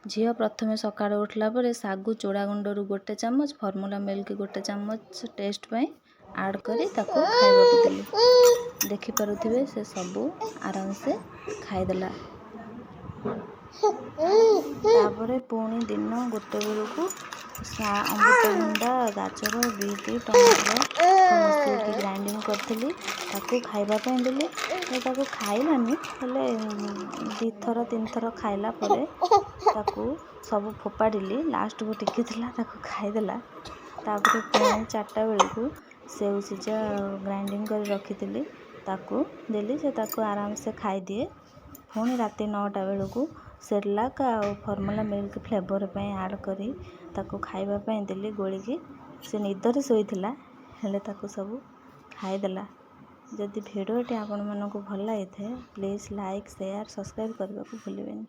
झील प्रथमे सकाळ उठला पर सागु चूड़ा गुंडरू गोटे चामच फॉर्मूला मिल्क गोटे चामच टेस्ट पे ऐड करी ताको खाइबा को देली। देखि पारुथिबे से सबू आराम से खाइदेला। तापरे पुणी दिन गोटे बेलू अमृतभंडा गाजर बीट टमाटर मिसेक ग्राइंडिंग करी ताको खाइबापी देली। ताको खाइलानी हेले 2 थर 3 थर खाइला परे ताको सब फोपाड़ी लास्ट को टिके थिला ताको खाइदेला। तापरे पुणी 4टा बेलू सेव सिजा ग्राइंडिंग कर रखी ताको देली से ताको आराम से खाई दिए। पुणी राति 9टा बेलू सेरेलाक आ फॉर्मूला मिल्क फ्लेवर पे ऐड करी ताको खाइबापी देली गोलिकी। से निदरे शोइथिला हेले ताको सब खाइदेला। जदि भिडियोटी आपण मानक भल लगी प्लीज़ लाइक शेयर सब्सक्राइब करने को भूलिएनि।